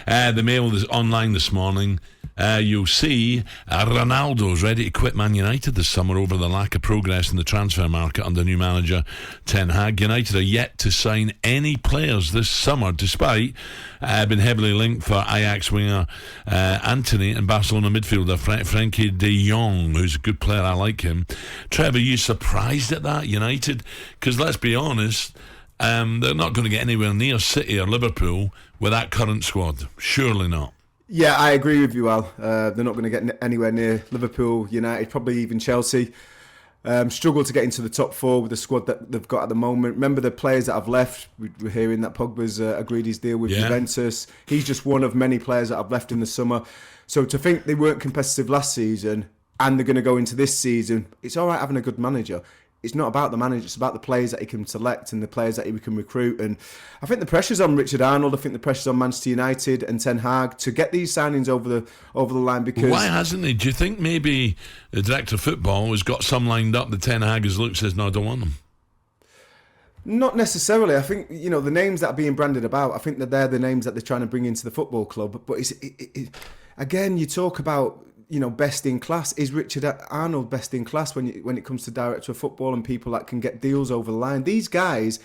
The Mail is online this morning. You'll see Ronaldo's ready to quit Man United this summer over the lack of progress in the transfer market under new manager Ten Hag. United are yet to sign any players this summer, despite been heavily linked for Ajax winger Antony and Barcelona midfielder Frankie de Jong, who's a good player. I like him. Trevor, are you surprised at that, United? Because let's be honest, they're not going to get anywhere near City or Liverpool with that current squad. Surely not. Yeah, I agree with you, Al. They're not going to get anywhere near Liverpool, United, probably even Chelsea. Struggle to get into the top four with the squad that they've got at the moment. Remember the players that have left. We're hearing that Pogba's agreed his deal with Juventus. He's just one of many players that have left in the summer. So to think they weren't competitive last season and they're going to go into this season, it's all right having a good manager. It's not about the manager, it's about the players that he can select and the players that he can recruit. And I think the pressure's on Richard Arnold. I think the pressure's on Manchester United and Ten Hag to get these signings over the line. Because why hasn't he? Do you think maybe the director of football has got some lined up that Ten Hag has looked, says, no, I don't want them? Not necessarily. I think, the names that are being branded about, I think that they're the names that they're trying to bring into the football club. But again, you talk about, best in class. Is Richard Arnold best in class when it comes to director of football and people that can get deals over the line? These guys,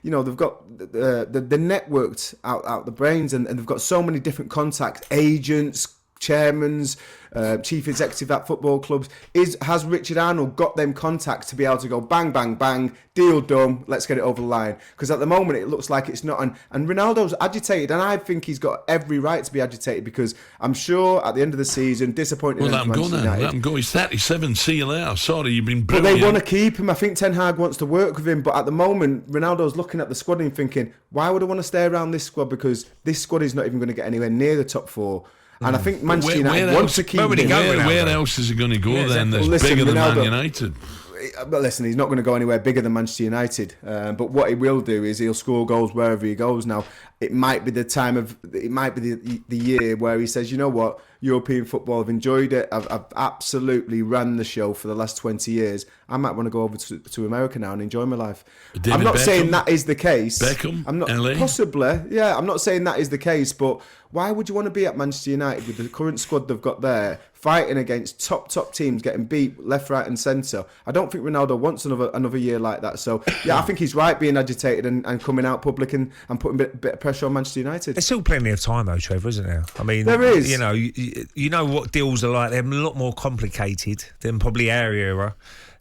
they've got the networked out the brains, and they've got so many different contacts, agents, chairmans, chief executive at football clubs. Has Richard Arnold got them contacts to be able to go bang, bang, bang, deal done, let's get it over the line? Because at the moment it looks like it's not. And Ronaldo's agitated, and I think he's got every right to be agitated, because I'm sure at the end of the season, disappointed. Well, let him go then. Let him go. He's 37. See you later. Sorry, you've been brilliant. But they want to keep him. I think Ten Hag wants to work with him. But at the moment, Ronaldo's looking at the squad and thinking, why would I want to stay around this squad? Because this squad is not even going to get anywhere near the top four. And I think Manchester United wants to keep him. Where else is he going to go then that's bigger than Man United? But listen, he's not going to go anywhere bigger than Manchester United. But what he will do is he'll score goals wherever he goes. Now, it might be the year where he says, you know what, European football, I've enjoyed it. I've absolutely ran the show for the last 20 years. I might want to go over to America now and enjoy my life. I'm not saying that is the case. Beckham, I'm not, LA. Possibly, yeah. I'm not saying that is the case, but why would you want to be at Manchester United with the current squad they've got there, fighting against top teams, getting beat left, right and centre? I don't think Ronaldo wants another year like that. So, yeah, I think he's right being agitated and coming out public and putting a bit of pressure on Manchester United. There's still plenty of time, though, Trevor, isn't there? I mean, there is. You know what deals are like. They're a lot more complicated than probably our era.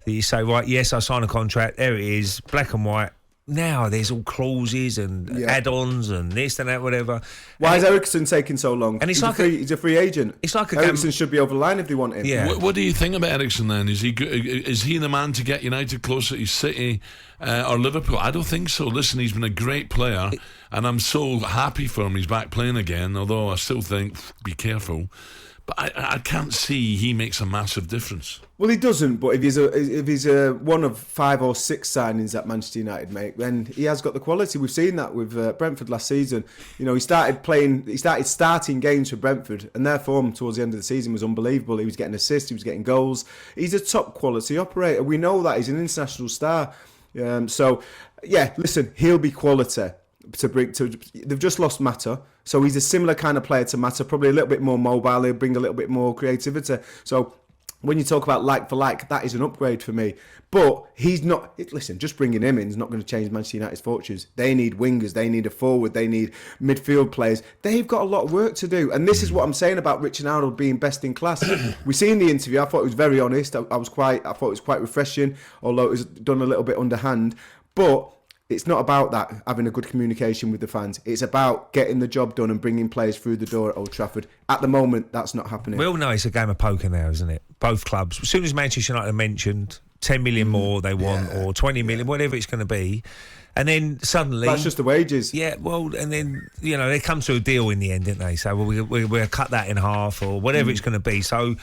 That you say, right, yes, I sign a contract, there it is, black and white. Now there's all clauses and add-ons and this and that, whatever. Why is Eriksen taking so long? And he's a free agent. It's like Eriksen should be over the line if they want him. Yeah. What do you think about Eriksen then? Is he the man to get United closer to City or Liverpool? I don't think so. Listen, he's been a great player, and I'm so happy for him. He's back playing again. Although I still think be careful. But I can't see he makes a massive difference. Well, he doesn't. But if he's one of 5 or 6 signings that Manchester United make, then he has got the quality. We've seen that with Brentford last season. He started starting games for Brentford, and their form towards the end of the season was unbelievable. He was getting assists, he was getting goals. He's a top quality operator. We know that he's an international star. So, yeah, listen, he'll be quality. They've just lost Mata, so he's a similar kind of player to Mata, probably a little bit more mobile. He'll bring a little bit more creativity. So when you talk about like for like, that is an upgrade for me. But he's not. Listen, just bringing him in is not going to change Manchester United's fortunes. They need wingers, they need a forward, they need midfield players. They've got a lot of work to do, and this is what I'm saying about Richard Arnold being best in class. We seen the interview. I thought it was very honest. I thought it was quite refreshing, although it was done a little bit underhand. But it's not about that, having a good communication with the fans. It's about getting the job done and bringing players through the door at Old Trafford. At the moment, that's not happening. We all know it's a game of poker now, isn't it? Both clubs. As soon as Manchester United are mentioned, 10 million more they want, or 20 million, whatever it's going to be. And then suddenly... That's just the wages. Yeah, well, and then, they come to a deal in the end, didn't they? So we'll cut that in half or whatever it's going to be. So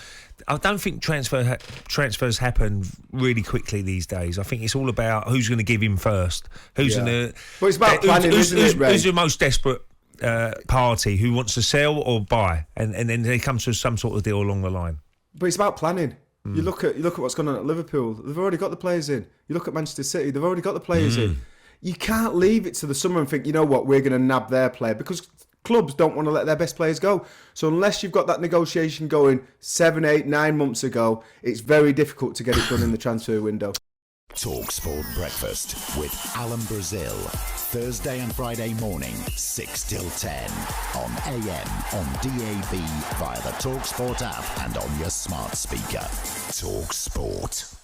I don't think transfers happen really quickly these days. I think it's all about who's going to give him first. Who's going to... Well, it's about planning, isn't it, Ray? Who's the most desperate party who wants to sell or buy? And then they come to some sort of deal along the line. But it's about planning. You look at what's going on at Liverpool. They've already got the players in. You look at Manchester City. They've already got the players in. You can't leave it to the summer and think, you know what, we're going to nab their player, because clubs don't want to let their best players go. So unless you've got that negotiation going 7, 8, 9 months ago, it's very difficult to get it done in the transfer window. talkSPORT Breakfast with Alan Brazil. Thursday and Friday morning, 6 till 10. On AM, on DAB, via the talkSPORT app and on your smart speaker. talkSPORT.